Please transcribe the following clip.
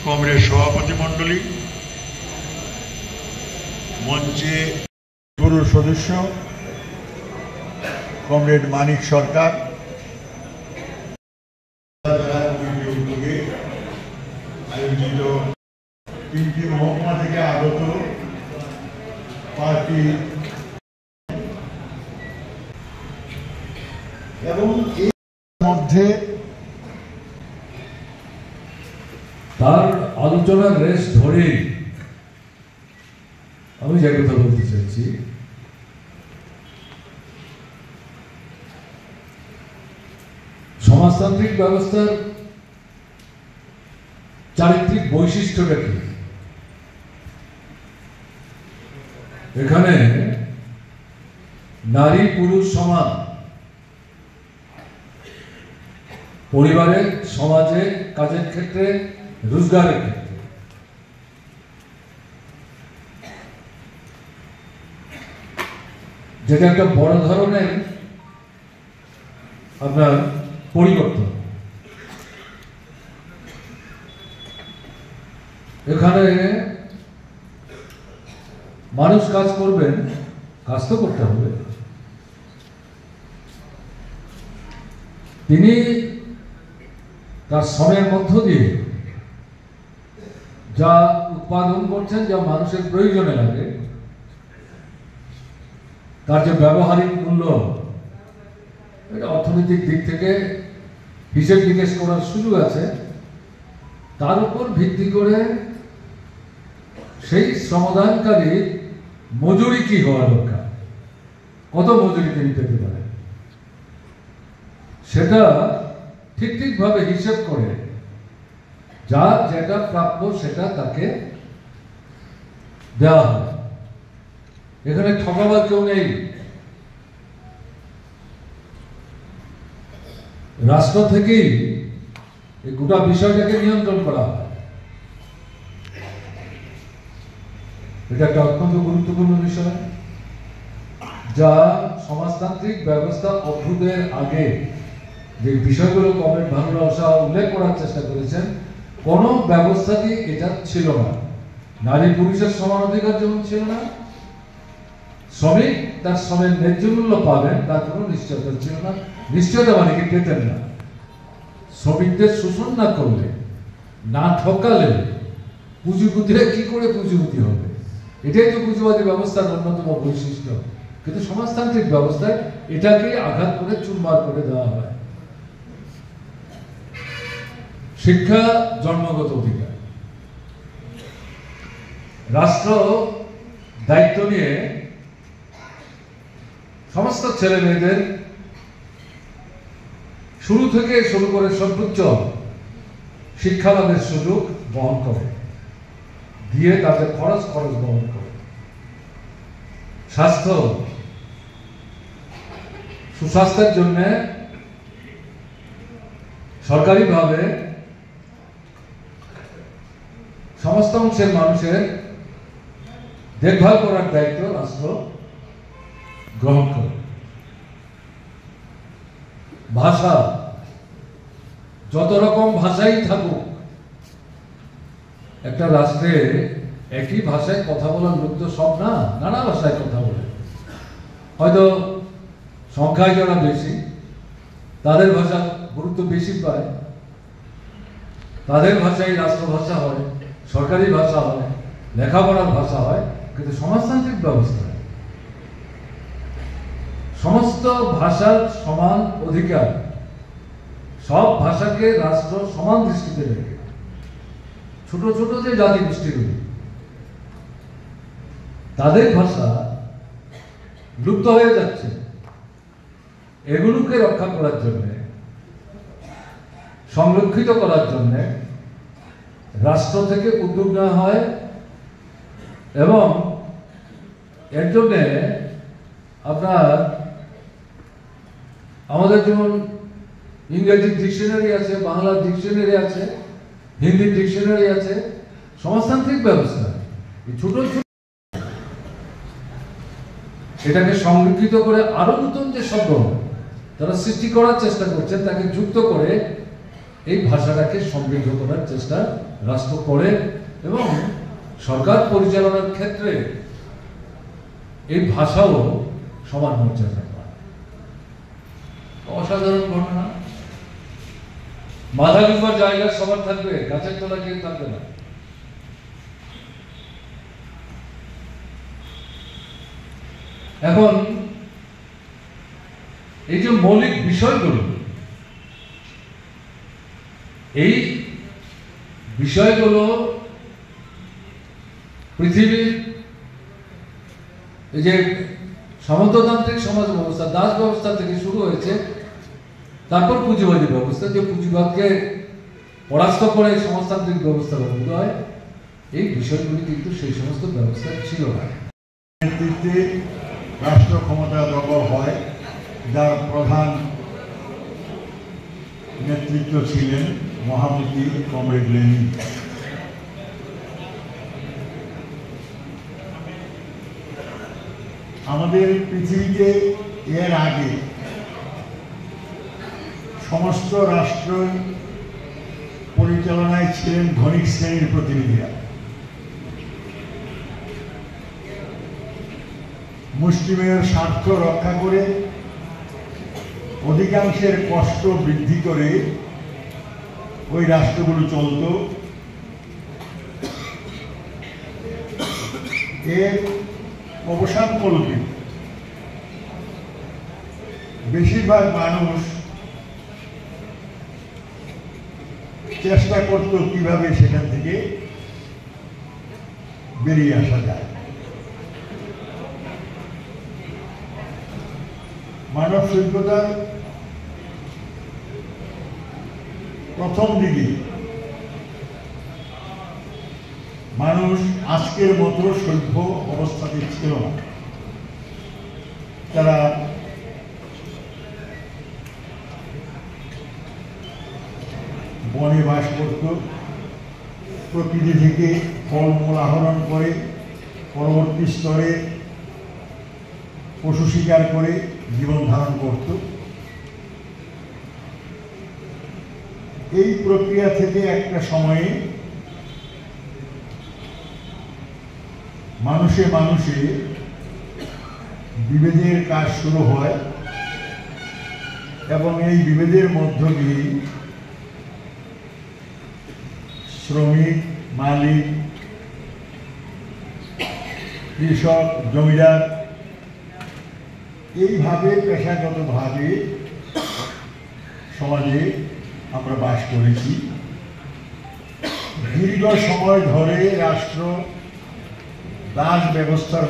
কংগ্রেস সভাপতি মণ্ডলী, মঞ্চে পুরো সদস্য কমরেড মানিক সরকার, উদ্যোগে আয়োজিত 3টি মহকুমা থেকে আগত পার্টি এবং এর মধ্যে তার আলোচনার রেশ ধরে আমি যে কথা বলতে চাইছি, সমাজতান্ত্রিক ব্যবস্থার চারিত্রিক বৈশিষ্ট্যটা কি? এখানে নারী পুরুষ সমান, পরিবারে, সমাজে, কাজের ক্ষেত্রে, রোজগারের ক্ষেত্রে। যেটা একটা বড় ধরনের আপনার পরিবর্তন। এখানে মানুষ কাজ করবেন, কাজ তো করতে হবে, তিনি তার শ্রমের মধ্য দিয়ে যা উৎপাদন করছেন, যা মানুষের প্রয়োজনে লাগে, তার যে ব্যবহারিক মূল্য, এটা অর্থনৈতিক দিক থেকে হিসেব নিকেশ করার সুযোগ আছে। তার উপর ভিত্তি করে সেই শ্রমদানকারী মজুরি কি হওয়া দরকার, কত মজুরি তিনি পেতে পারে, সেটা ঠিকভাবে হিসেব করে যার যেটা প্রাপ্য সেটা তাকে দেওয়া হয়। এখানে ঠকাবার কেউ নেই। রাষ্ট্র থেকেই এই গোটা বিষয়টাকে নিয়ন্ত্রণ করা হয়। এটা একটা অত্যন্ত গুরুত্বপূর্ণ বিষয়, যা সমাজতান্ত্রিক ব্যবস্থা অভ্যুদয়ের আগে যে বিষয়গুলো কমরেড ভানুরাও শাহ উল্লেখ করার চেষ্টা করেছেন, কোন ব্যবস্থাতেই এটা ছিল না। নারী পুরুষের সমান অধিকার যেমন ছিল না, শ্রমিক তার শ্রমের ন্যায্য মূল্য পাবেন তার কোনো নিশ্চয়তা ছিল না। নিশ্চয়তা মানে কি পেতেন না। শ্রমিকদের শোষণ না করলে, না ঠকালে পুঁজিপতিরা কি করে পুঁজিপতি হবে? এটাই তো পুঁজিবাদী ব্যবস্থার অন্যতম বৈশিষ্ট্য। কিন্তু সমাজতান্ত্রিক ব্যবস্থায় এটাকে আঘাত করে চুরমার করে দেওয়া হয়। শিক্ষা জন্মগত অধিকার। রাষ্ট্র দায়িত্ব নিয়ে সমস্ত ছেলে মেয়েদের শুরু থেকে শুরু করে সর্বোচ্চ শিক্ষালাভের সুযোগ বহন করে, দিয়ে তাদের খরচ বহন করে। স্বাস্থ্য, সুস্বাস্থ্যের জন্য সরকারিভাবে সমস্ত অংশের মানুষের দেখভাল করার দায়িত্ব রাষ্ট্র গ্রহণ করে। ভাষা, যত রকম ভাষাই থাকুক, একটা রাষ্ট্রে একই ভাষায় কথা বলার লোক তো সব না, নানা ভাষায় কথা বলে। হয়তো সংখ্যায় যারা বেশি, তাদের ভাষা গুরুত্ব বেশি পায়, তাদের ভাষাই রাষ্ট্রভাষা হয়, সরকারি ভাষা হয়, লেখাপড়ার ভাষা হয়। কিন্তু সমাজতান্ত্রিক ব্যবস্থা সমস্ত ভাষার সমান অধিকার, সব ভাষাকে রাষ্ট্র সমান দৃষ্টিতে রেখে, ছোট ছোট যে জাতি গোষ্ঠীগুলি, তাদের ভাষা লুপ্ত হয়ে যাচ্ছে, এগুলোকে রক্ষা করার জন্য, সংরক্ষিত করার জন্য রাষ্ট্র থেকে উদ্যোগ নেওয়া হয়। এবং এর জন্যে আপনার আমাদের যেমন ইংরেজি ডিকশনারি আছে, বাংলা ডিকশনারি আছে, হিন্দি ডিকশনারি আছে। সমাজতান্ত্রিক ব্যবস্থা এই ছোট ছোট এটাকে সংরক্ষিত করে আরো নতুন যে শব্দ তারা সৃষ্টি করার চেষ্টা করছেন, তাকে যুক্ত করে এই ভাষাটাকে সমৃদ্ধ করার চেষ্টা রাষ্ট্র করে এবং সরকার পরিচালনার ক্ষেত্রে এই ভাষাও সমান মর্যাদা পায়। অসাধারণ ঘটনা। মাথা গুঁজার জায়গা সবার থাকবে, গাছের তলা কেউ থাকবে না। এখন এই যে মৌলিক বিষয়গুলো, এই বিষয়গুলো পৃথিবীর এই যে সামন্ততান্ত্রিক সমাজ ব্যবস্থা, দাস ব্যবস্থা থেকে শুরু হয়েছে, তারপর পুঁজিবাদী ব্যবস্থা, যে পুঁজিবাদকে পরাস্ত করে সমাজতান্ত্রিক ব্যবস্থা গঠিত হয়, এই বিষয়গুলি কিন্তু সেই সমস্ত ব্যবস্থা ছিল না। নেতৃত্বে রাষ্ট্র ক্ষমতা দখল হয়, যার প্রধান নেতৃত্ব ছিলেন মহামতি কমরেড লেনিন। আমাদের পৃথিবীতে এর আগে সমস্ত রাষ্ট্র পরিচালনায় ছিলেন ধনিক শ্রেণীর প্রতিনিধিরা। মুসলিমের স্বার্থ রক্ষা করে অধিকাংশের কষ্ট বৃদ্ধি করে ওই রাষ্ট্রগুলো চলত। এর অবসানকল্পে বেশিরভাগ মানুষ চেষ্টা করত কিভাবে সেখান থেকে বেরিয়ে আসা যায়। মানব সভ্যতার প্রথম দিকে মানুষ আজকের মতো সভ্য অবস্থাতে ছিল না। তারা বনে বাস করত, প্রকৃতি থেকে ফলমূল আহরণ করে, পরবর্তী স্তরে পশু শিকার করে জীবন ধারণ করত। এই প্রক্রিয়া থেকে একটা সময়ে মানুষে মানুষে বিভেদের কাজ শুরু হয় এবং এই বিভেদের মধ্য দিয়ে শ্রমিক, মালিক, কৃষক, জমিদার এইভাবে পেশাগতভাবে সমাজে আমরা বাস করেছি। দীর্ঘ সময় ধরে রাষ্ট্র দাস ব্যবস্থার